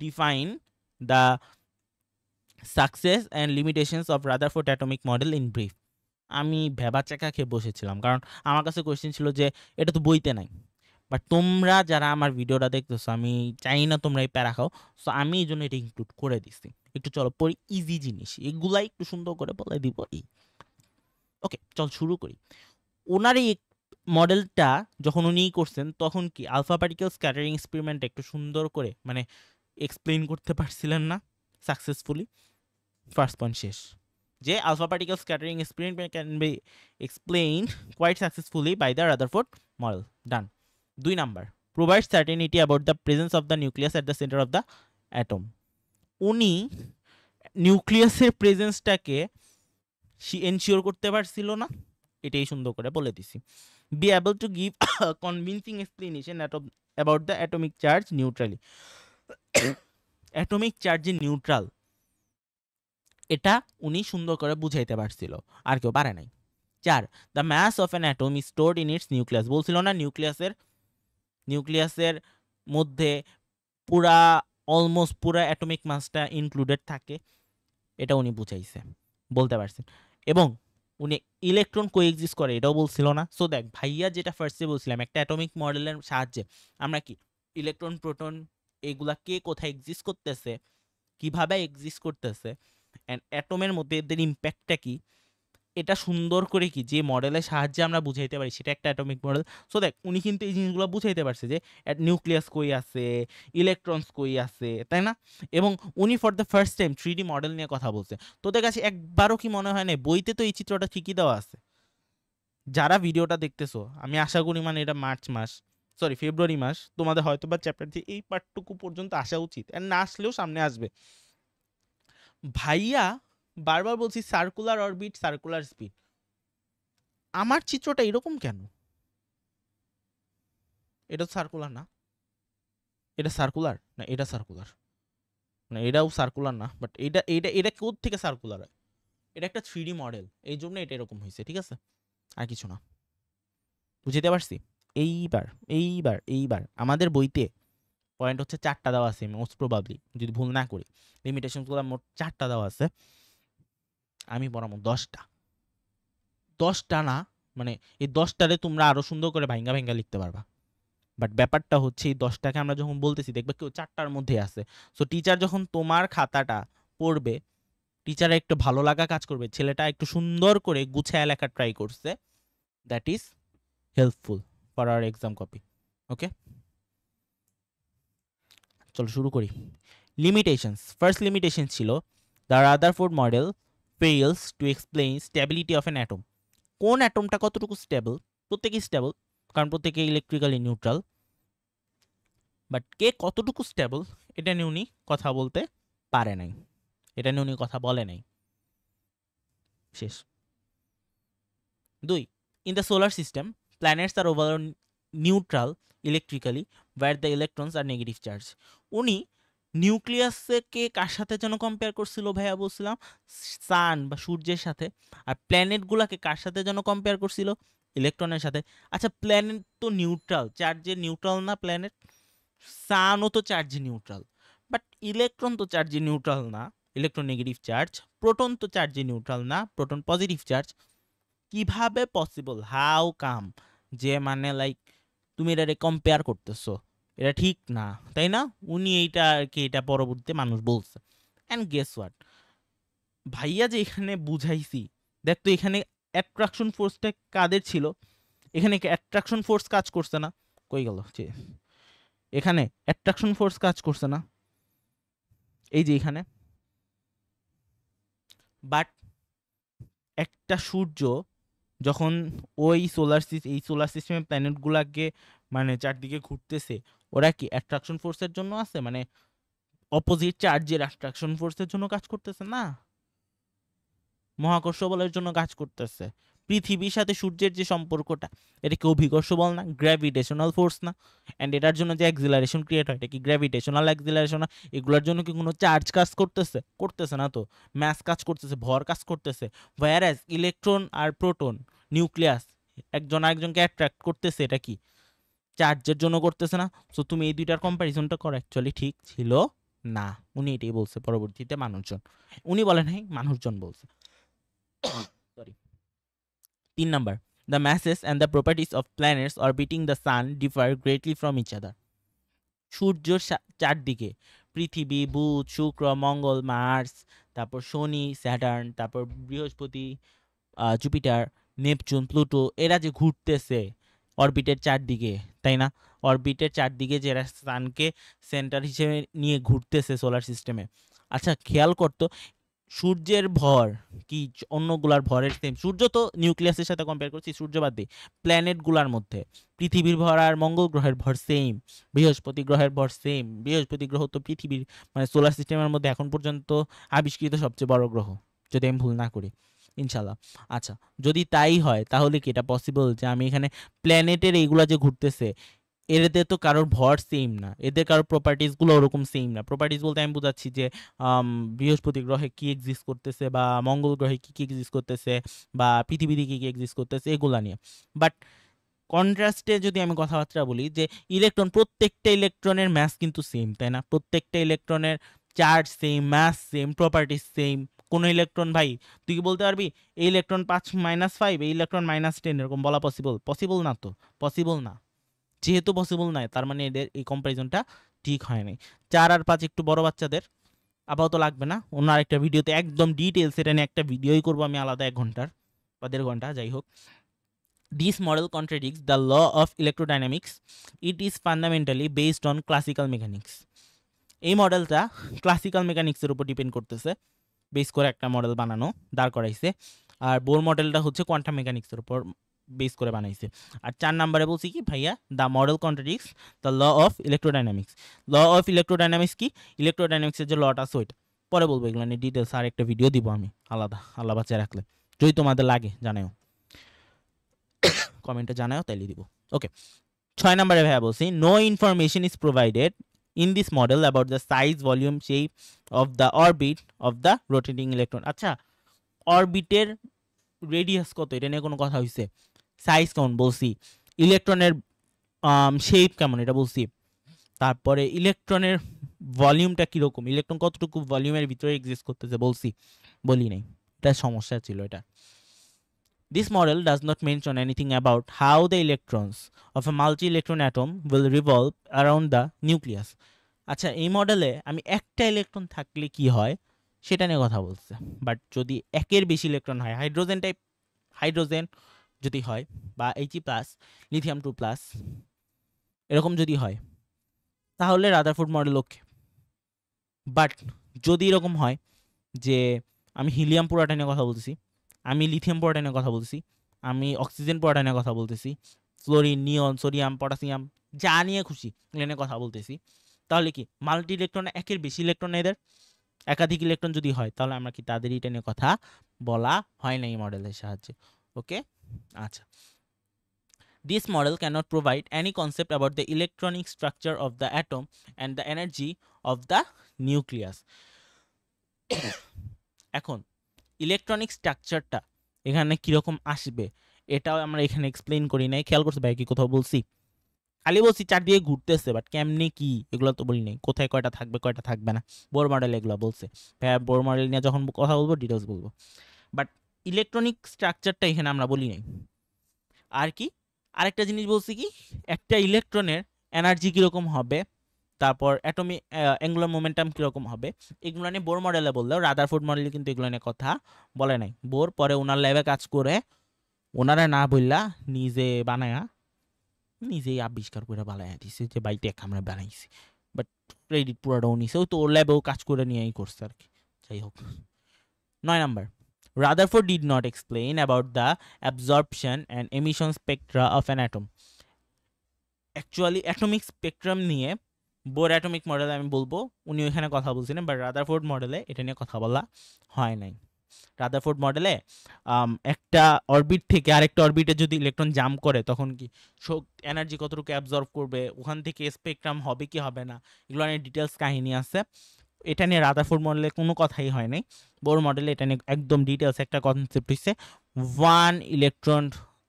Speaker 1: define the success and limitations of Rutherford atomic model in brief. আমি ভেবা চাকা খেয়ে বসেছিলাম, কারণ আমার কাছে কোয়েশ্চেন ছিল যে এটা তো বইতে নাই, বাট তোমরা যারা আমার ভিডিওটা দেখতেছো আমি চাই না তোমরা এই প্যারা খাও, সো আমি এই জন্য এটা ইনক্লুড করে দিচ্ছি। একটু চলো পড়ি, ইজি জিনিস এগুলাই একটু সুন্দর করে বলে দিব এই। ওকে চল শুরু করি। ওনার এই মডেলটা যখন উনি করছেন তখন কি আলফা পার্টিকেল স্ক্যাটারিং এক্সপেরিমেন্ট একটু সুন্দর করে মানে এক্সপ্লেইন করতে পারছিলেন না সাকসেসফুলি। ফার্স্ট পয়েন্ট শেষ, যে alpha particle scattering experiment can be explained quite successfully by the Rutherford model. Done. 2 number, provide certainty about the presence of the nucleus at the centre of the atom. উনি নিউক্লিয়াসের প্রেজেন্সটাকে ensure করতে পারছিল না, এটাই সুন্দর করে বলে দিছি। Be able to give a convincing explanation about the atomic charge neutrally. Atomic চার্জে নিউট্রাল, এটা উনি সুন্দর করে বুঝাইতে পারছিল, আর কেউ পারে নাই। 4, the mass of an atom is stored in its nucleus. বলছিল না নিউক্লিয়াসের মধ্যে অলমোস্ট পুরা অ্যাটমিক মাসটা ইনক্লুডেড থাকে, এটা উনি বুঝাইছে, বলতে পারছেন। এবং উনি ইলেকট্রন কোএক্সিস্ট করে এটাও বলছিল না। সো দেখ ভাইয়া যেটা ফার্স্টে বলছিলাম, একটা অ্যাটমিক মডেলের সাহায্যে আমরা কি ইলেকট্রন প্রোটন এগুলা কে কোথায় এক্সিস্ট করতেছে, কিভাবে এক্সিস্ট করতেছে, অ্যান্ড অ্যাটমের মধ্যে এদের ইম্প্যাক্টটা কি, এটা সুন্দর করে কি যে মডেলের সাহায্যে আমরা বুঝাইতে পারি সেটা একটা অ্যাটমিক মডেল। সো দেখ উনি কিন্তু এই জিনিসগুলো বুঝাইতে পারছে যে নিউক্লিয়াস কই আছে, ইলেকট্রনস কই আছে, তাই না? এবং উনি for the first time 3D model নিয়ে কথা বলছে। তোদের কাছে একবারও কি মনে হয় না বইতে তো এই চিত্রটা ঠিকই দেওয়া আছে? যারা ভিডিওটা দেখতেছো আমি আশা করি মানে এটা মার্চ মাস, সরি ফেব্রুয়ারি মাস, তোমাদের হয়তো বা চ্যাপ্টার যে এই পার্টটুকু পর্যন্ত আসা উচিত, আর না আসলেও সামনে আসবে। ভাইয়া বারবার বলছি সার্কুলার অরবিট, সার্কুলার স্পিড, আমার চিত্রটা এরকম কেন? এটা সার্কুলার না, এটা সার্কুলার না, এটা সার্কুলার না, এটাও সার্কুলার না, বাট এটা এটা এটা কোথ থেকে সার্কুলার হয়? এটা একটা 3D মডেল, এই জন্য এটা এরকম হয়েছে, ঠিক আছে, আর কিছু না। বুঝতে পারছি? এইবার এইবার এইবার আমাদের বইতে পয়েন্ট হচ্ছে 4টা দেওয়া আছে মোস্ট প্রবাবলি, যদি ভুল না করি। লিমিটেশনসগুলো মোট 4টা দেওয়া আছে, আমি পড়াবো 10টা। 10টা না, মানে এই 10টারে তোমরা আরো সুন্দর করে ভাঙ্গা ভাঙ্গা লিখতে পারবা। বাট ব্যাপারটা হচ্ছে এই 10টাকে আমরা যখন বলতেছি দেখবে কেউ 4টার মধ্যে আছে। সো টিচার যখন তোমার খাতাটা পড়বে, টিচার একটু ভালো লাগা কাজ করবে, ছেলেটা একটু সুন্দর করে গুছায় লেখা ট্রাই করছে, that is helpful for our exam copy. Okay, চলো শুরু করি। লিমিটেশনস, ফার্স্ট লিমিটেশন ছিল the Rutherford model fails to explain stability of an atom. কোন অ্যাটমটা কতটুকু স্টেবল? প্রত্যেকেই স্টেবল, কারণ প্রত্যেকে ইলেকট্রিক্যালি নিউট্রাল, বাট কে কতটুকু স্টেবল এটা নিয়ে উনি কথা বলতে পারে নাই, এটা নিয়ে উনি কথা বলে নাই। শেষ। 2, in the solar system planets are overall neutral electrically where the electrons are negative charge. উনি নিউক্লিয়াসকে কার সাথে যেন কম্পেয়ার করছিল ভাইয়া? বলছিলাম সান বা সূর্যের সাথে। আর প্ল্যানেটগুলোকে কার সাথে যেন কম্পেয়ার করছিল? ইলেকট্রনের সাথে। আচ্ছা প্ল্যানেট তো নিউট্রাল, চার্জে নিউট্রাল না প্ল্যানেট? সানও তো চার্জে নিউট্রাল, বাট ইলেকট্রন তো চার্জে নিউট্রাল না, ইলেকট্রন নেগেটিভ চার্জ। প্রোটন তো চার্জে নিউট্রাল না, প্রোটন পজিটিভ চার্জ। কিভাবে পসিবল? How come? যে মানে লাইক তুমি এটা কম্পেয়ার করতেছো, এটা ঠিক না, তাই না? উনি এইটা আর কি, এটা পরবর্তীতে মানুষ বলছে। অ্যান্ড গেস হোয়াট, ভাইয়া যে এখানে বুঝাইছি, দেখ তো এখানে অ্যাট্রাকশন ফোর্সটা কাদের ছিল? এখানে অ্যাট্রাকশন ফোর্স কাজ করছে না? কই গেল? এখানে অ্যাট্রাকশন ফোর্স কাজ করছে না? এই যে এখানে। বাট একটা সূর্য যখন ওই এই সোলার সিস্টেমের প্ল্যানেটগুলোকে মানে চারদিকে ঘুরতেছে, ওরা কি অ্যাট্রাকশন ফোর্সের জন্য আছে? মানে অপোজিট চার্জের অ্যাট্রাকশন ফোর্সের জন্য কাজ করতেছে না, মহাকর্ষ বলের জন্য কাজ করতেছে। পৃথিবীর সাথে সূর্যের যে সম্পর্কটা, এটা কি অভিকর্ষ বল না? গ্র্যাভিটেশনাল ফোর্স না? অ্যান্ড এটার জন্য যে অ্যাক্সিলারেশন ক্রিয়েট হয়, এটা কি গ্র্যাভিটেশনাল অ্যাক্সিলারেশন না? এগুলোর জন্য কি কোনো চার্জ কাজ করতেছে? করতেছে না তো। ম্যাস কাজ করতেছে, ভর কাজ করতেছে। হোয়ারাজ ইলেকট্রন আর প্রোটন, নিউক্লিয়াস একজন আরেকজনকে অ্যাট্রাক্ট করতেছে, এটা কি চার্জের জন্য করতেছে না? সো তুমি এই দুইটার কম্প্যারিজনটা করো, অ্যাকচুয়ালি ঠিক ছিল না। উনি এটাই বলছে পরবর্তীতে মানুষজন, উনি বলেন নাই, মানুষজন বলছে। Sorry. 3 number, the masses and the properties of planets orbiting the sun differ greatly from each other. সূর্যের চারদিকে পৃথিবী, বুধ, শুক্র, মঙ্গল, মার্স, তারপর শনি, স্যাটার্ন, তারপর বৃহস্পতি, জুপিটার, নেপচুন, প্লুটো, এরা যে ঘুরতেছে অরবিটের চারদিকে, তাই না? অরবিটের চারদিকে যে এরা সানকে সেন্টার হিসেবে নিয়ে ঘুরতেছে সোলার সিস্টেমে। আচ্ছা খেয়াল করতো, সূর্যের ভর কি অন্যগুলার ভরের সেম? সূর্য তো নিউক্লিয়াসের সাথে কম্পেয়ার করছি, সূর্য বাদ দিই, প্ল্যানেটগুলার মধ্যে পৃথিবীর ভর আর মঙ্গল গ্রহের ভর সেম, বৃহস্পতি গ্রহের ভর সেম। বৃহস্পতি গ্রহ তো পৃথিবীর মানে সোলার সিস্টেমের মধ্যে এখন পর্যন্ত আবিষ্কৃত সবচেয়ে বড় গ্রহ, যদি আমি ভুল না করি, ইনশাল্লাহ। আচ্ছা যদি তাই হয় তাহলে কি এটা পসিবল যে আমি এখানে প্ল্যানেটের এইগুলা যে ঘুরতেছে, এদের তো কারোর ভর সেম না, এদের কারোর প্রপার্টিসগুলো ওরকম সেম না? প্রপার্টিস বলতে আমি বোঝাচ্ছি যে বৃহস্পতি গ্রহে কি এক্সিস্ট করতেছে, বা মঙ্গল গ্রহে কি কি এক্সিস্ট করতেছে, বা পৃথিবীতে কি কি এক্সিস্ট করতেছে, এগুলা নিয়ে। বাট কন্ট্রাস্টে যদি আমি কথাবার্তা বলি যে ইলেকট্রন, প্রত্যেকটা ইলেকট্রনের ম্যাস কিন্তু সেম, তাই না? প্রত্যেকটা ইলেকট্রনের charge same, mass same, properties same. কোনো ইলেকট্রন ভাই তুই কি বলতে পারবি এই ইলেকট্রন 5-5, এই ইলেকট্রন -10, এরকম বলা পসিবল? পসিবল না তো, পসিবল না। যেহেতু পসিবল নয়, তার মানে এদের এই কম্পারিজনটা ঠিক হয় নাই। 4 আর 5 একটু বড় বাচ্চাদের, আপাতত লাগবে না, অন্য আরেকটা ভিডিওতে একদম ডিটেলস এটা নিয়ে একটা ভিডিওই করবো আমি আলাদা, 1 ঘন্টার বা 1.5 ঘন্টা, যাই হোক। This model contradicts the law of electrodynamics, it is fundamentally based on classical mechanics. এই মডেলটা ক্লাসিক্যাল মেকানিক্সের উপর ডিপেন্ড করতেছে, বেস করে একটা মডেল বানানো দাঁড় করাইছে। আর বোর মডেলটা হচ্ছে কোয়ান্টাম মেকানিক্সের উপর বেস করে বানাইছে। আর 4 নম্বরে বলছি কি ভাইয়া, the model contradicts the law of electrodynamics. Law of electrodynamics কি? ইলেকট্রোডাইনামিক্সের যে লটা আছে ওইটা পরে বলবো, এগুলো নিয়ে ডিটেলস আর একটা ভিডিও দিব আমি আলাদা, আল্লাহ বাঁচায় রাখলে। যদি তোমাদের লাগে জানাও, কমেন্টে জানাও, তাইলে দিব। ওকে, 6 নম্বরে ভাইয়া বলছি, no information is provided in this model about the size, volume, shape of the orbit of the rotating electron. আচ্ছা, অরবিটের রেডিয়াস কত এটা নিয়ে কোনো কথা হয়েছে? সাইজ কেমন বলছি, ইলেকট্রনের শেপ কেমন এটা বলছি, তারপরে ইলেকট্রনের ভলিউমটা কীরকম, ইলেকট্রন কতটুকু ভলিউমের ভিতরে এক্সিস্ট করতেছে বলছি? বলি নাই, এটা সমস্যা ছিল এটা। This model does not mention anything about how the electrons of a multi-electron atom will revolve around the nucleus. আচ্ছা, এই মডেলে আমি একটা ইলেকট্রন থাকলে কি হয় সেটা নিয়ে কথা বলছে, বাট যদি একের বেশি ইলেকট্রন হয়, হাইড্রোজেন টাইপ, হাইড্রোজেন যদি হয় বা He+, লিথিয়াম 2+, এরকম যদি হয় তাহলে রাদারফোর্ড মডেল ওকে। বাট যদি এরকম হয় যে আমি হিলিয়াম পুরাটা নিয়ে কথা বলতেছি, আমি লিথিয়াম পুরাটা নিয়ে কথা বলতেছি, আমি অক্সিজেন পুরাটা নিয়ে কথা বলতেছি, ফ্লোরিন, নিয়ন, সোডিয়াম, পটাশিয়াম, যা নিয়ে খুশি এগুলো নিয়ে কথা বলতেছি, তাহলে কি মাল্টি ইলেকট্রন, একের বেশি ইলেকট্রন, এদের একাধিক ইলেকট্রন যদি হয় তাহলে আমরা কি তাদের এটা নিয়ে কথা বলা হয় না এই মডেলের সাহায্যে। ওকে, আচ্ছা। This model cannot provide any concept about the electronic structure of the atom and the energy of the nucleus. এখন ইলেকট্রনিক স্ট্রাকচারটা এখানে কীরকম আসবে এটাও আমরা এখানে এক্সপ্লেন করি নাই, খেয়াল করতে ভাই কি কোথাও বলছি? খালি বলছি চারদিকে ঘুরতেছে, বাট কেমনি কি এগুলো তো বলি নাই, কোথায় কয়টা থাকবে কয়টা থাকবে না, বোর মডেল এগুলো বলছে। হ্যাঁ, বোর মডেল নিয়ে যখন কথা বলবো ডিটেলস বলবো, বাট ইলেকট্রনিক স্ট্রাকচারটা এখানে আমরা বলি নাই। আর কি আরেকটা জিনিস বলছি কি, একটা ইলেকট্রনের এনার্জি কীরকম হবে, তারপর অ্যাটমিক অ্যাঙ্গুলার মোমেন্টাম কীরকম হবে, এগুলো নিয়ে বোর মডেলে বললেও রাদারফোর্ড মডেলে কিন্তু এগুলো নিয়ে কথা বলে নাই। বোর পরে ওনার ল্যাবে কাজ করে ওনারা না বললা নিজে বানায়া, নিজেই আবিষ্কার করে বানায়া দিছে যে বাইটেক আমরা বানাইছি, বাট ক্রেডিট পুরোটাও নিছে, ওই তো ওর ল্যাবেও কাজ করে নিয়েই করছে আর কি। যাই হোক, 9 number, Rutherford did not explain about the absorption and emission spectra of an atom. Actually, atomic spectrum নিয়ে বোর অ্যাটমিক মডেলে আমি বলবো উনি ওইখানে কথা বলছিলেন, বাট রাদারফোর্ড মডেলে এটা নিয়ে কথা বলা হয় নাই। রাদারফোর্ড মডেলে একটা অরবিট থেকে আরেকটা অরবিটে যদি ইলেকট্রন জাম্প করে তখন কি এনার্জি কতটুকু অ্যাবজর্ব করবে, ওখান থেকে স্পেকট্রাম হবে কি হবে না, এগুলো নিয়ে ডিটেলস কাহিনী আছে। এটা নিয়ে রাদারফোর্ড মডেলে কোনো কথাই হয় নাই। বোর মডেলে এটা নিয়ে একদম ডিটেলস একটা কনসেপ্ট হচ্ছে 1 ইলেকট্রন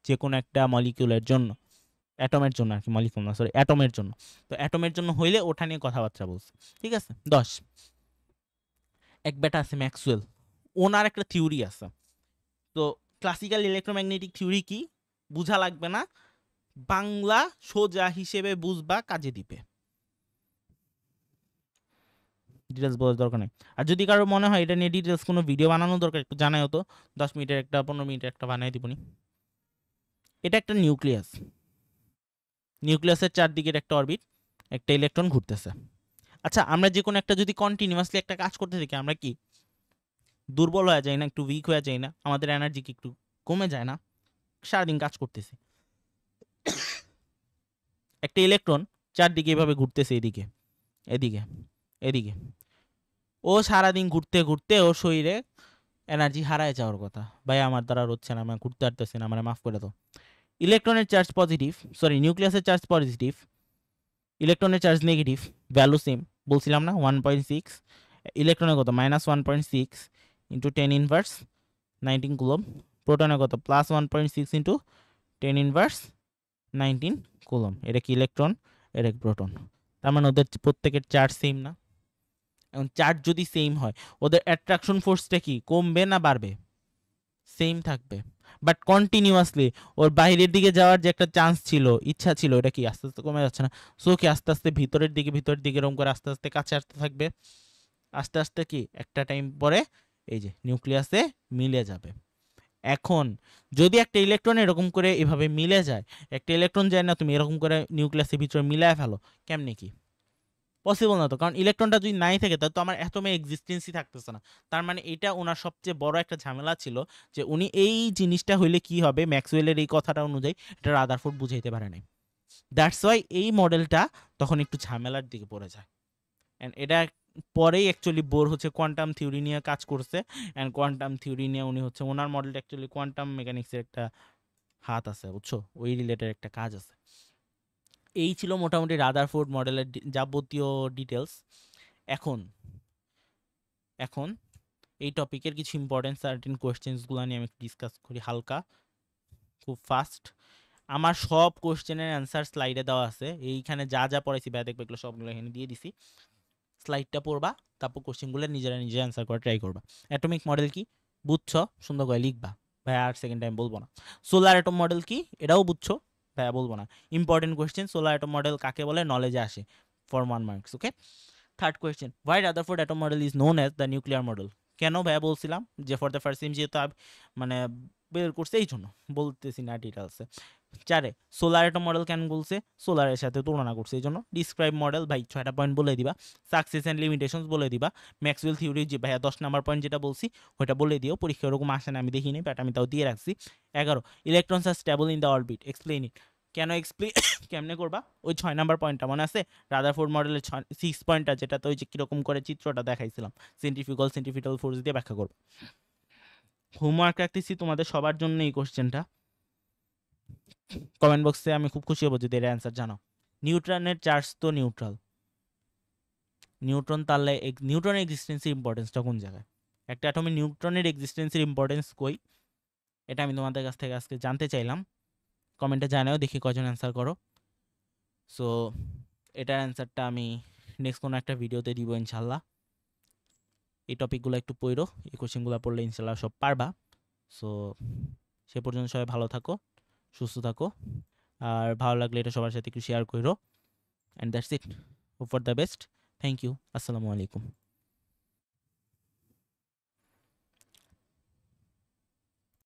Speaker 1: যে কোনো একটা মলিকিউলের জন্য, অ্যাটমের জন্য আর কি, মলিকিউল না সরি, অ্যাটমের জন্য। তো অ্যাটমের জন্য হইলে ওটা নিয়ে কথাবার্তা বলছে, ঠিক আছে। 10, এক বেটা আছে ম্যাক্সওয়েল, ওনার একটা থিওরি আছে। তো ক্লাসিক্যাল ইলেকট্রোম্যাগনেটিক থিওরি কি বুঝা লাগবে না, বাংলা সোজা হিসেবে বুঝবা, কাজে দিবে, ডিটেলস বোঝার দরকার নেই। আর যদি কারো মনে হয় এটা নিয়ে ডিটেলস কোনো ভিডিও বানানো দরকার, একটু জানাই তো, 10 মিনিটের একটা 15 মিনিটের একটা বানাই দিবনি। এটা একটা নিউক্লিয়াস, নিউক্লিয়াসের চারদিকের একটা অরবিট, একটা ইলেকট্রন ঘুরতেছে। আচ্ছা, আমরা যে কোনো একটা যদি কন্টিনিউয়াসলি একটা কাজ করতে থাকি আমরা কি দুর্বল হয়ে যাই না, একটু উইক হয়ে যাই না, আমাদের এনার্জি কি একটু কমে যায় না? সারাদিন কাজ করতেছি, একটা ইলেকট্রন চারদিকে এভাবে ঘুরতেছে, এদিকে এদিকে এদিকে, ও সারাদিন ঘুরতে ঘুরতে ওর শরীরে এনার্জি হারায় যাওয়ার কথা। ভাই আমার দ্বারা হচ্ছে না, আমি ঘুরতে পারতেছি না, আমার মাফ করে দাও। ইলেকট্রনের চার্জ পজিটিভ, সরি নিউক্লিয়াসের চার্জ পজিটিভ, ইলেকট্রনের চার্জ নেগেটিভ, ভ্যালু সেম বলছিলাম না, 1.6, ইলেকট্রনের কত -1.6 ইন্টু 10⁻19 কুলম, প্রোটনের কত +1.6 ইন্টু 10⁻19 কুলম। এটা কি ইলেকট্রন, এটা প্রোটন, তার মানে ওদের প্রত্যেকের চার্জ সেম না? এখন চার্জ যদি সেম হয় ওদের অ্যাট্রাকশন ফোর্সটা কি কমবে না বাড়বে? সেম থাকবে, বাট কন্টিনিউয়াসলি ওর বাইরের দিকে যাওয়ার যে একটা চান্স ছিল, ইচ্ছা ছিল, এটা কি আস্তে আস্তে কমে যাচ্ছে না? সো কি আস্তে আস্তে ভিতরের দিকে এরকম করে আস্তে আস্তে কাছে আসতে থাকবে, আস্তে আস্তে কি একটা টাইম পরে এই যে নিউক্লিয়াসে মিলে যাবে। এখন যদি একটা ইলেকট্রন এরকম করে এভাবে মিলে যায়, একটা ইলেকট্রন যায় না, তুমি এরকম করে নিউক্লিয়াসের ভিতরে মিলায় ফেলো, কেমনে কি পসিবল না তো, কারণ ইলেকট্রনটা যদি নাই থাকে তাহলে তো আমার অ্যাটমে এক্সিস্টেন্সই থাকতেছে না। তার মানে এটা ওনার সবচেয়ে বড় একটা ঝামেলা ছিল যে উনি এই জিনিসটা হইলে কি হবে ম্যাক্সওয়েলের এই কথাটা অনুযায়ী এটা রাদারফোর্ড বুঝাইতে পারে নাই। দ্যাটস ওয়াই এই মডেলটা তখন একটু ঝামেলার দিকে পড়ে যায়। অ্যান্ড এটা পরেই অ্যাকচুয়ালি বোর হচ্ছে কোয়ান্টাম থিওরি নিয়ে কাজ করছে, অ্যান্ড কোয়ান্টাম থিওরি নিয়ে উনি হচ্ছে ওনার মডেলটা অ্যাকচুয়ালি কোয়ান্টাম মেকানিক্সের একটা হাত আছে, বুঝছো, ওই রিলেটেড একটা কাজ আছে। এই ছিল মোটামুটি রাদারফোর্ড মডেলের যাবতীয় ডিটেলস। এখন এখন এই টপিকের কিছু ইম্পর্টেন্ট সার্টেন কোয়েশ্চেন্সগুলো নিয়ে আমি ডিসকাস করি হালকা, খুব ফাস্ট। আমার সব কোয়েশ্চেনের অ্যান্সার স্লাইডে দেওয়া আছে, এইখানে যা যা পড়াইছি ভাই দেখবে এগুলো সবগুলো এখানে দিয়ে দিছি। স্লাইডটা পড়বা, তারপর কোশ্চেনগুলো নিজেরা নিজে অ্যান্সার করা ট্রাই করবা। অ্যাটমিক মডেল কি বুঝছো, সুন্দর করে লিখবা, ভাই আর সেকেন্ড টাইম বলবো না। সোলার অ্যাটম মডেল কি এটাও বুঝছো, ভাইয়া বলবো না। Important question, solar atom model কাকে বলে, নলেজে আসে, for 1 marks, okay. Third question, why Rutherford atom model is known as the nuclear model. কেন ভাইয়া বলছিলাম যে ফর দ্য ফার্স্ট টাইম যেহেতু মানে বের করছে এই জন্য বলতেছি না ডিটেলসে। 4 সোলার অ্যাটম মডেল কেন বলছে, সোলারের সাথে তুলনা করছে এই জন্য। ডিসক্রাইব মডেল, ভাই 6টা পয়েন্ট বলে দিবা। সাকসেস অ্যান্ড লিমিটেশনস বলে দিবা। ম্যাক্সওয়েল থিওরি যে ভাইয়া 10 নাম্বার পয়েন্ট যেটা বলছি ওইটা বলে দিও, পরীক্ষা ওরকম আসে না আমি দেখিনি, বাট আমি তাও দিয়ে রাখছি। 11 electrons are stable in the orbit, explain it. কেন এক্সপ্লেইন কেমনে করবা, ওই 6 নাম্বার পয়েন্টটা মনে আছে, রাদারফোর্ড মডেলের 6 পয়েন্টটা, যেটাতে ওই যে কিরকম করে চিত্রটা দেখাইছিলাম, সেন্ট্রিফিউগাল ফোর্স দিয়ে ব্যাখ্যা করবো। হোমওয়ার্ক রাখতেছি তোমাদের সবার জন্য এই কোশ্চেনটা, কমেন্ট বক্সে আমি খুব খুশি হব যদি এর অ্যান্সার জানো। নিউট্রনের চার্জ তো নিউট্রাল, নিউট্রন তাহলে নিউট্রনের এক্সিস্টেন্সের ইম্পর্টেন্সটা কোন জায়গায়, একটা অ্যাটমে নিউট্রনের এক্সিস্টেন্সের ইম্পর্টেন্স কই, এটা আমি তোমাদের কাছ থেকে আজকে জানতে চাইলাম। কমেন্টে জানাও, দেখি কজন অ্যান্সার করো। সো এটার অ্যান্সারটা আমি নেক্সট কোনো একটা ভিডিওতে দিব ইনশাল্লাহ। এই টপিকগুলো একটু পড়ো, এই কোশ্চেনগুলো পড়লে ইনশাল্লাহ সব পারবা। সো সে পর্যন্ত সবাই ভালো থাকো, সুস্থ থাকো, আর ভালো লাগলে এটা সবার সাথে একটু শেয়ার করো। And that's it, hope for the best. Thank you, আসসালামু আলাইকুম।